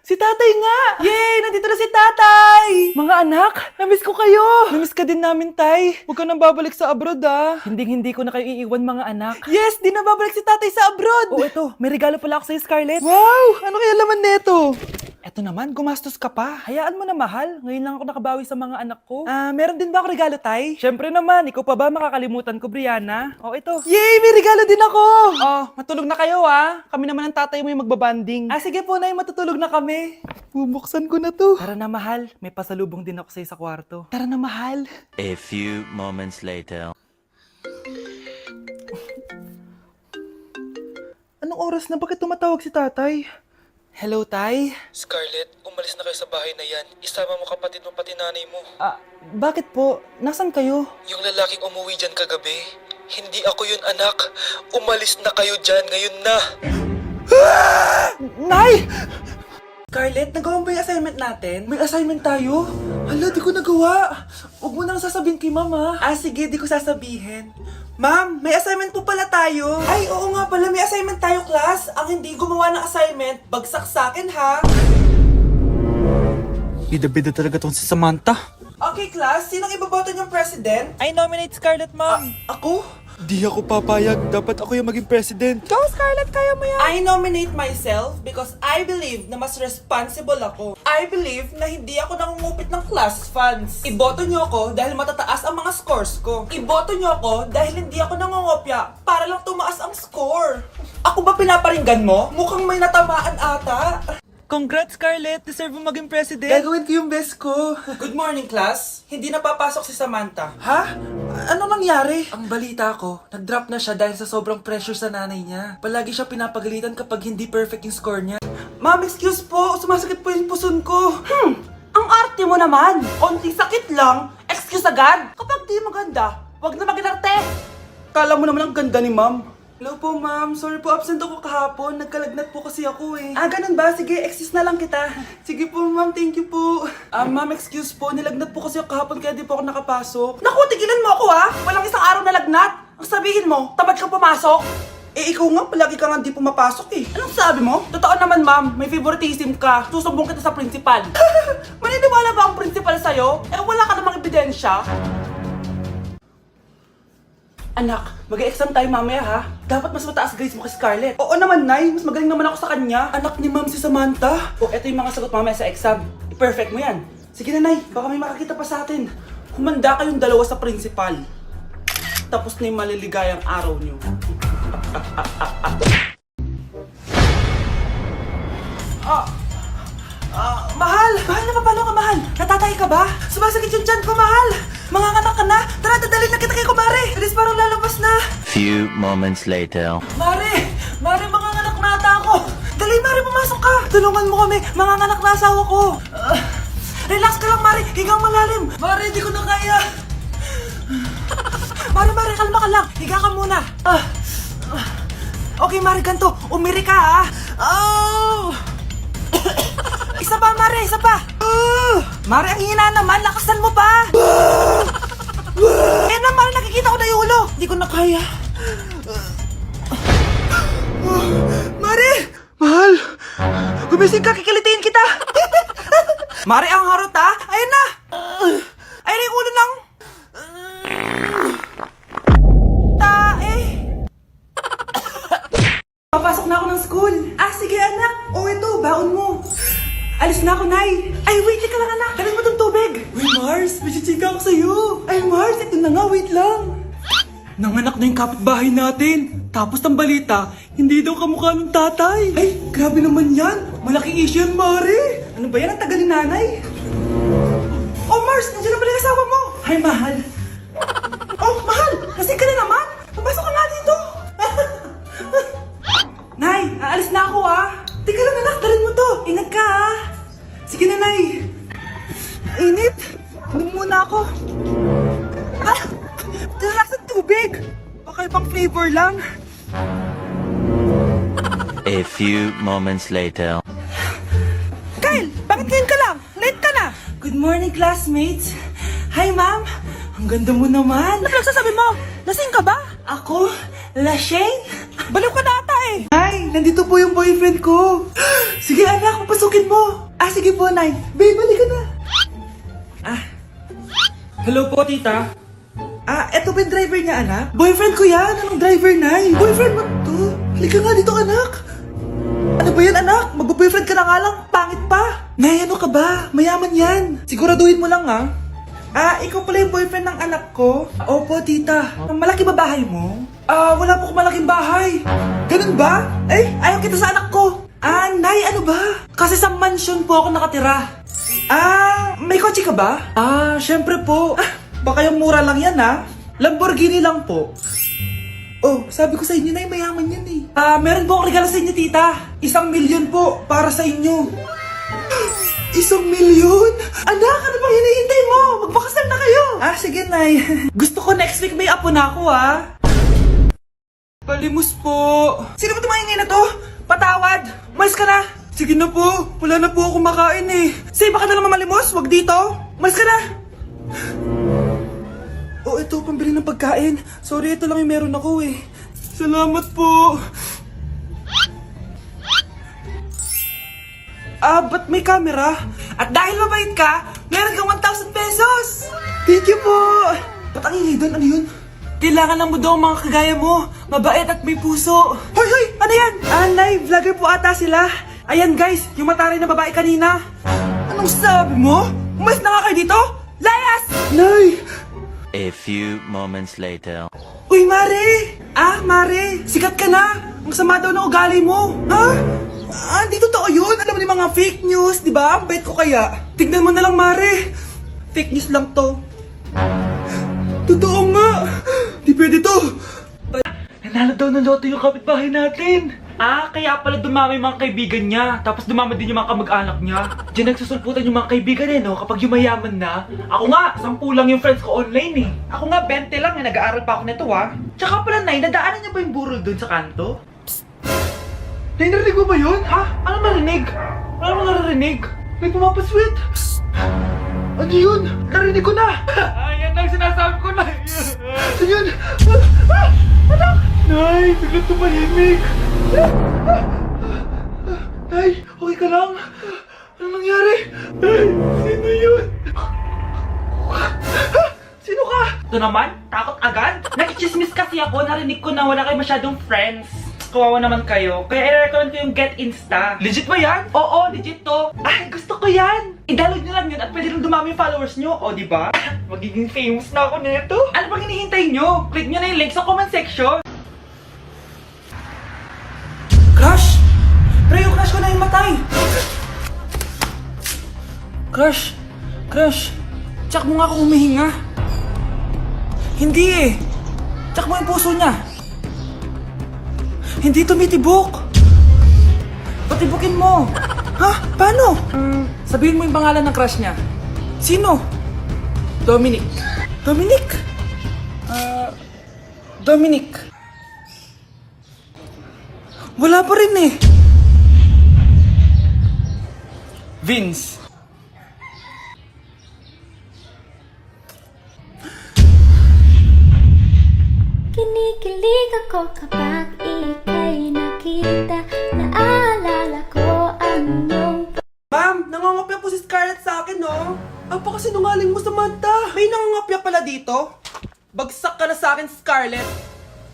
Si tatay nga! Yay! Nandito na si tatay! Mga anak, namiss ko kayo! Namiss ka din namin, tay. Huwag ka nang babalik sa abroad, ah. Hindi ko na kayo iiwan, mga anak. Yes! Di na babalik si tatay sa abroad! Oh, ito. May regalo pala ako sa'yo, Scarlett. Wow! Ano kaya laman neto? Eto naman, gumastos ka pa. Hayaan mo na, mahal. Ngayon lang ako nakabawi sa mga anak ko. Meron din ba ako regalo, tay? Syempre naman, ikaw pa ba makakalimutan ko, Brianna? Oh, ito. Yay! May regalo din ako! Oh, matulog na kayo, ah. Kami naman ang tatay mo yung magbabanding. Sige po, nay, matutulog na kami. Bubuksan ko na to. Tara na, mahal. May pasalubong din ako sa'yo sa kwarto. Tara na, mahal. A few moments later. Anong oras na? Bakit tumatawag si tatay? Hello, tay? Scarlett, umalis na kayo sa bahay na yan. Isama mo kapatid mo pati nanay mo. Bakit po? Nasaan kayo? Yung lalaking umuwi dyan kagabi, hindi ako yun anak. Umalis na kayo dyan ngayon na. Nay! Scarlett, nagawa mo ba yung assignment natin? May assignment tayo? Hala, di ko nagawa. Huwag mo nang sasabihin kay mama. Sige, di ko sasabihin. Ma'am, may assignment po pala tayo. Ay, oo nga pala, may assignment tayo, class. Ang hindi gumawa ng assignment, bagsak sa akin, ha? Bida-bida talaga tong si Samantha. Okay, class, sinong iboboto niyong president? I nominate Scarlett, ma'am. Ako? Di ako papayag. Dapat ako yung maging president. Go, Scarlett, kaya mo yan. I nominate myself because I believe na mas responsible ako. I believe na hindi ako nangungupit ng class funds. Iboto niyo ako dahil matataas ang mga scores ko. Iboto niyo ako dahil hindi ako nangungopya para lang tumaas ang score. Ako ba pinaparinggan mo? Mukhang may natamaan ata. Congrats, Scarlett! Deserve mo maging president! Gagawin ko yung best ko. Good morning, class. Hindi na papasok si Samantha. Ha? Ano nangyari? Ang balita ko, nag-drop na siya dahil sa sobrang pressure sa nanay niya. Palagi siya pinapagalitan kapag hindi perfect yung score niya. Ma'am, excuse po. Sumasakit po yung puson ko. Ang arte mo naman. Konting sakit lang. Excuse agad. Kapag di maganda, wag na mag-inarte. Kala mo naman ang ganda ni ma'am. Hello po, ma'am. Sorry po, absent ako kahapon. Nagkalagnat po kasi ako eh. Ganun ba? Sige, excuse na lang kita. Sige po, ma'am. Thank you po. Ma'am, excuse po. Nilagnat po kasi ako kahapon kaya di po ako nakapasok. Naku, tigilan mo ako Walang isang araw na lagnat. Ang sabihin mo, tamad kang pumasok? Ikaw nga, palagi ka nga di pumapasok eh. Anong sabi mo? Totoo naman, ma'am. May favoritism ka. Susumbong kita sa principal. Maniniwala ba ang principal sa'yo? Wala ka namang ebidensya. Anak, mag-exam tayo mamaya ha. Dapat mas mataas grades mo kay Scarlett. Oo naman, Nay. Mas magaling naman ako sa kanya. Anak ni ma'am si Samantha. Eto yung mga sagot mamaya sa exam. I-perfect mo yan. Sige na, Nay. Baka may makakita pa sa atin. Humanda kayong dalawa sa principal. Tapos na yung maliligayang araw niyo. Mahal! Mahal, napapalo ka, mahal! Natatay ka ba? Sumasakit yung tiyan ko, mahal! Mga anak ka na! Tara, dadalhin na kita kay kumare! Bilis, parang lalabas na! Few moments later. Mare! Mare, mga anak na ata ako! Dali, Mare, pumasok ka! Tulungan mo kami! Mga anak na asawa ko! Relax ka lang, Mare! Higang malalim! Mare, di ko na kaya! Mare, kalma ka lang! Higa ka muna! Okay, Mare, ganito! Umiri ka, ha! Oh! Isa pa, Mare! Isa pa! Mare, ang hina naman! Lakasan mo pa! Na, Mare! Nakikita ko na yung ulo! Hindi ko na kaya. Mare! Mahal! Gumising ka! Kikilitiin kita! Mare, ang harot ha! Ayun na! Ayun na yung ulo ng... tae! Papasok na ako ng school. Sige anak! Ito, baon mo. Alis na ako, Nay! Ay, wait ka lang, anak! Dalhin mo tong tubig! Uy, Mars! May chichika ako sa'yo! Ay, Mars! Ito na nga, wait lang! Nanganak na yung kapitbahay natin! Tapos ang balita, hindi daw kamukha ng tatay! Ay, grabe naman yan! Malaking issue yan, Mari! Ano ba yan? Ang tagal ni nanay! Oh, Mars! Nandiyan na pala yung asawa mo! Ay, mahal! Oh, mahal! Lasing ka na naman! Pumasok ka nga dito! Nay, aalis na ako, Teka lang, anak, dalhin mo to. Ingat ka, ha? Sige na, Nay. Init. Inom muna ako. Relax ang tubig. Baka ibang flavor lang. A few moments later. Kyle, bakit ngayon ka lang? Late ka na. Good morning, classmates. Hi, ma'am. Ang ganda mo naman. Ano nagsasabi mo? Lasing ka ba? Ako? Lasing? Baliw ka na ata eh. Ay, nandito po yung boyfriend ko. Sige anak, papasukin mo. Sige po, Nay. Babe, balik ka na. Hello po, tita. Eto ba yung driver niya, anak? Boyfriend ko yan. Anong driver, Nay? Boyfriend mo to? Halika nga dito, anak. Ano ba yan, anak? Magbo-boyfriend ka na nga lang. Pangit pa. Nay, ano ka ba? Mayaman yan. Siguraduhin mo lang, ha? Ikaw pala yung boyfriend ng anak ko? Opo, tita. Malaki ba bahay mo? Wala po akong malaking bahay. Ganun ba? Ayaw kita sa anak ko. Nay, ano ba? Kasi sa mansion po ako nakatira. May kotse ka ba? Syempre po. Baka yung mura lang yan, ha? Lamborghini lang po. Oh, sabi ko sa inyo na mayaman yan eh. Meron po akong regalo sa inyo, tita. 1,000,000 po para sa inyo. 1,000,000? Anak, ano bang hinihintay mo? Magpakasal na kayo. Sige, Nay. Gusto ko next week may apo na ako, ha? Palimos po. Sino ba tumahingay na to? Patawad. Mais ka na. Sige na po. Wala na po ako makain eh. Say, baka na lang mamalimos. Wag dito. Mais ka na. Ito, pambili ng pagkain. Sorry, ito lang yung meron ako eh. Salamat po. Ba't may camera? At dahil mabait ka, meron kang 1,000 pesos! Thank you po! Ba't ang ingay doon? Ano yun? Kailangan lang mo daw ang mga kagaya mo. Mabait at may puso. Hoy! Ano yan? Nay, vlogger po ata sila. Ayan guys, yung mataray na babae kanina. Anong sabi mo? Umalis na nga kayo dito? Layas! Nay! A few moments later. Uy, Mare! Mare! Sikat ka na! Ang sama daw ng ugali mo! Hindi totoo yun! Alam mo yung mga fake news, di ba? Ang bait ko kaya. Tignan mo na lang, Mare! Fake news lang to. Totoo nga! Di pwede to! Nanalo daw ng loto yung kapitbahay natin. Kaya pala dumami yung mga kaibigan niya. Tapos dumami din yung mga kamag-anak niya. Diyan nagsusulputan yung mga kaibigan no? Kapag yumayaman na. Ako nga, 10 lang yung friends ko online eh. Ako nga, 20 lang eh. Nag-aaral pa ako nito Tsaka pala, Nay, nadaanan niya ba yung burol dun sa kanto? Nay, narinig mo ba yun? Ano narinig? Ano narinig? May pumapasweet. Ano yun? Narinig ko na! Yan lang sinasabi ko, Nay. Ano yun? Anak! Nay, biglang tumahimik. Nay, okay ka lang? Anong nangyari? Nay, sino yun? Sino ka? Ito naman? Takot agad? Nakichismis kasi ako, narinig ko na wala kayo masyadong friends. Kawawa naman kayo. Kaya i-recommend ko yung Get Insta. Legit ba yan? Oo, legit to. Gusto ko yan. I-download nyo lang yun at pwede rin dumami yung followers nyo. O, diba? Magiging famous na ako nito. Ano bang hinihintay nyo? Click nyo na yung link sa comment section. Crush! Pre, yung crush ko na yung matay! Crush! Tsak mo nga kung humihinga. Hindi eh! Tsak mo yung puso niya. Hindi tumitibok! Patibukin mo! Paano? Sabihin mo yung pangalan ng crush niya. Sino? Dominic. Dominic. Wala pa rin eh. Vince. Kinikilig ako kapag ika'y nakita. Naalala ko ang iyong Ma'am, nangangopya po si Scarlett sa akin, no? Apakasinungaling mo, Samantha. May nangangopya pala dito? Bagsak ka na sa akin, Scarlett.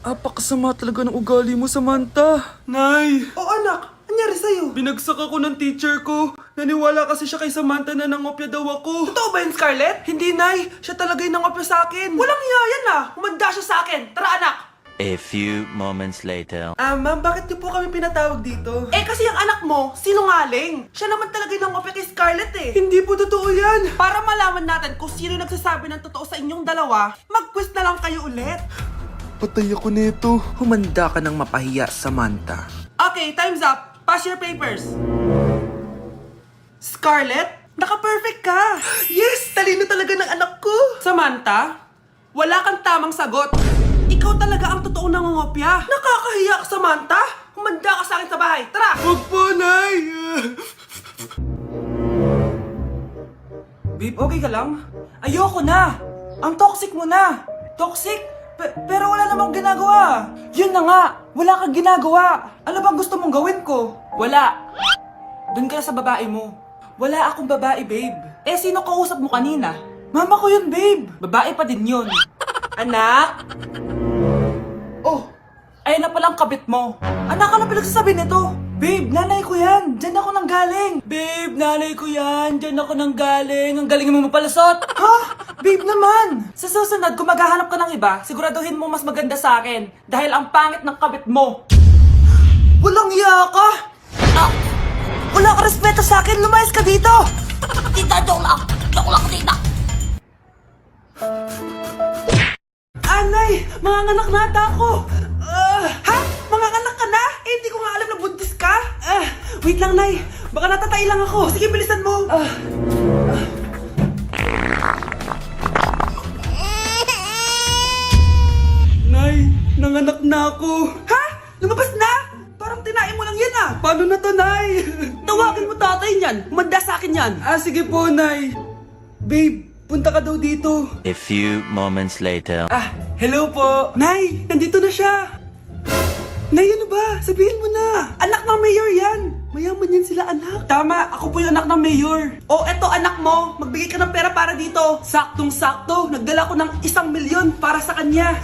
Apakasama talaga ng ugali mo, Samantha. Nay! Anak. Anyari sa'yo? Binagsak ako ng teacher ko. Naniwala kasi siya kay Samantha na nangopya daw ako. Totoo ba yun, Scarlett? Hindi, Nay. Siya talaga yung nangopya sa akin. Walang iya yan, Humanda siya sa akin. Tara, anak. A few moments later. Ma'am, bakit niyo po kami pinatawag dito? Kasi ang anak mo, sinungaling. Siya naman talaga yung nangopya kay Scarlett eh. Hindi po totoo yan. Para malaman natin kung sino nagsasabi ng totoo sa inyong dalawa, mag-quiz na lang kayo ulit. Patay ako nito. Humanda ka ng mapahiya, Samantha. Okay, time's up. Pass your papers. Scarlett, naka-perfect ka. Yes, talino talaga ng anak ko. Samantha, wala kang tamang sagot. Ikaw talaga ang totoong nangungopya. Nakakahiya ka, Samantha. Humanda ka sa akin sa bahay. Tara! Huwag po, Nay! Babe, okay ka lang? Ayoko na! Ang toxic mo na! Toxic? Pero wala namang ginagawa. Yun na nga, wala kang ginagawa. Ano bang gusto mong gawin ko? Wala. Doon ka na sa babae mo. Wala akong babae, babe. Eh, sino kausap mo kanina? Mama ko yun, babe. Babae pa din yun. Anak? Oh, ayun na palang kabit mo. Anak, ano pinagsasabi nito? Babe, nanay ko yan. Diyan ako nang galing. Babe, nanay ko yan. Diyan ako nang galing. Ang galing mo mapalasot. Ha? Babe naman. Sa susunod, kung maghahanap ka ng iba, siguraduhin mo mas maganda sa akin. Dahil ang pangit ng kabit mo. Walang iya ka. Wala ka respeto sa akin. Lumayas ka dito. Tita, joke lang. Joke lang, tita. Anay, manganganak na ata ako. Ha? Manganganak ka na? Eh, hindi ko nga alam na buntis ka. Wait lang, Nay. Baka natatay lang ako. Sige, bilisan mo. Nay, nanganak na ako. Ha? Lumabas na? Parang tinain mo lang yan ah. Paano na to, Nay? Tawagin mo tatay niyan. Umanda sa akin yan. Sige po, Nay. Babe, punta ka daw dito. A few moments later. Hello po. Nay, nandito na siya. Nay, ano ba? Sabihin mo na. Anak ng mayor yan. Mayaman yan sila, anak. Tama, ako po yung anak ng mayor. Oh, eto anak mo. Magbigay ka ng pera para dito. Saktong-sakto. Nagdala ko ng 1,000,000 para sa kanya.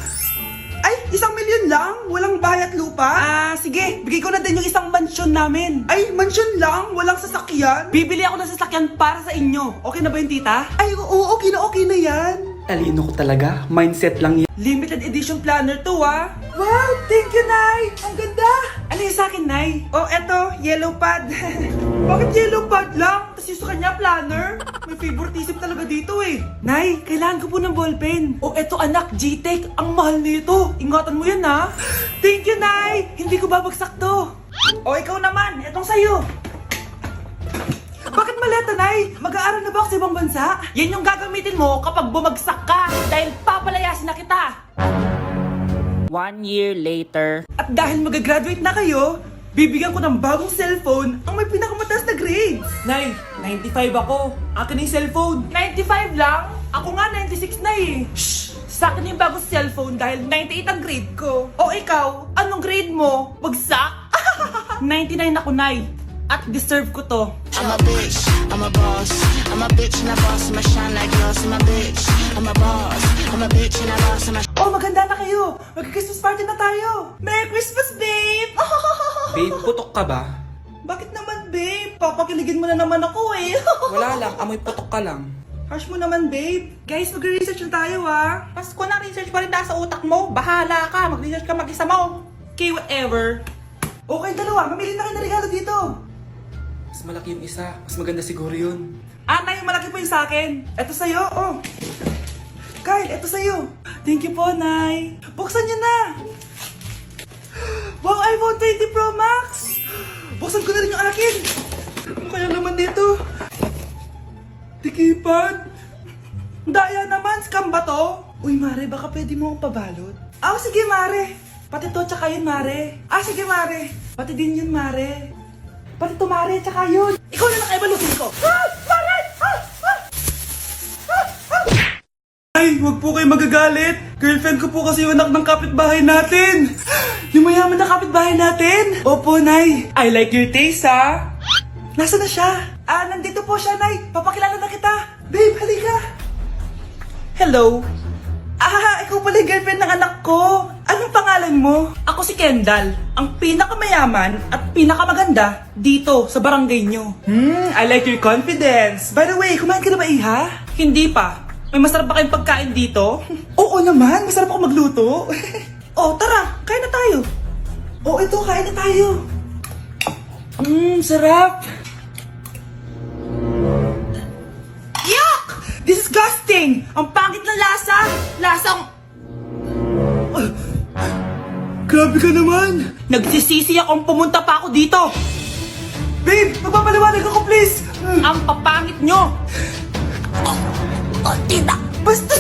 Ay, 1,000,000 lang? Walang bahay at lupa? Sige. Bigay ko na din yung isang mansyon namin. Ay, mansyon lang? Walang sasakyan? Bibili ako ng sasakyan para sa inyo. Okay na ba yun, tita? Ay, oo, okay na yan. Talino ko talaga. Mindset lang yan. Limited edition planner to, ah. Wow, thank you, Nay. Ang ganda. Ano yung sa akin, Nay? Oh, eto, yellow pad. Bakit yellow pad lang? Tapos yung sa kanya, planner? May favoritism talaga dito eh. Nay, kailangan ko po ng ballpen. Oh, eto anak, G-Tech. Ang mahal nito. Ingatan mo yan, ha? Thank you, Nay. Hindi ko babagsak to. Oh, ikaw naman. Etong sa'yo. Bakit maleta, Nay? Mag-aaral na ba ako sa ibang bansa? Yan yung gagamitin mo kapag bumagsak ka dahil papalayasin na kita. 1 year later. At dahil mag-graduate na kayo, bibigyan ko ng bagong cellphone ang may pinakamataas na grades. Nay, 95 ako. Akin yung cellphone. 95 lang? Ako nga 96 na eh. Shh! Sa akin yung bagong cellphone dahil 98 ang grade ko. O ikaw, anong grade mo? Bagsak? 99 ako, Nay. At deserve ko to. I'm a bitch, I'm a boss. I'm a bitch and a boss, I'm a shine like gloss. I'm a bitch, I'm a boss. I'm a bitch and a boss, I'm a Oh, maganda na kayo. Mag-Christmas party na tayo. Merry Christmas, babe! Babe, putok ka ba? Bakit naman, babe? Papakiligin mo na naman ako eh. Wala lang, amoy putok ka lang. Harsh mo naman, babe. Guys, mag-research na tayo, ah. Pasko na, research pa rin nasa utak mo. Bahala ka, mag-research ka mag-isa mo. Okay, whatever. Okay, dalawa. Mamili na kayo ng regalo dito. Mas malaki yung isa, mas maganda siguro yun. Nay, yung malaki po yung sa akin. Ito sa'yo, oh. Kyle, ito sa'yo. Thank you po, Nay. Buksan niyo na. Wow, iPhone 20 Pro Max. Buksan ko na rin yung akin. Ano kaya naman dito? Tikipad. Daya naman, scam ba to? Uy, Mare, baka pwede mo akong pabalot. Sige, Mare. Pati to, tsaka yun, Mare. Sige, Mare. Pati din yun, Mare. Pati to, Mare, tsaka yun. Ikaw na lang balutin ko. Mare! Ay, wag po kayo magagalit. Girlfriend ko po kasi yung anak ng kapitbahay natin. Yung mayaman na kapitbahay natin. Opo, Nay. I like your taste, ha? Nasaan na siya? Nandito po siya, Nay. Papakilala na kita. Babe, halika. Hello. Ikaw pala yung girlfriend ng anak ko. Anong pangalan mo? Ako si Kendall, ang pinakamayaman at pinakamaganda dito sa barangay nyo. I like your confidence. By the way, kumain ka na ba, Iha? Hindi pa. May masarap ba kayong pagkain dito? Oo naman, masarap ako magluto. Tara, kain na tayo. Ito, kain na tayo. Sarap. Yuck! Disgusting! Ang pangit na lasa! Lasang... Grabe ka naman! Nagsisisi akong pumunta pa ako dito! Babe, magpapaliwanag ako please! Ang papangit nyo! Oh, tita. Basta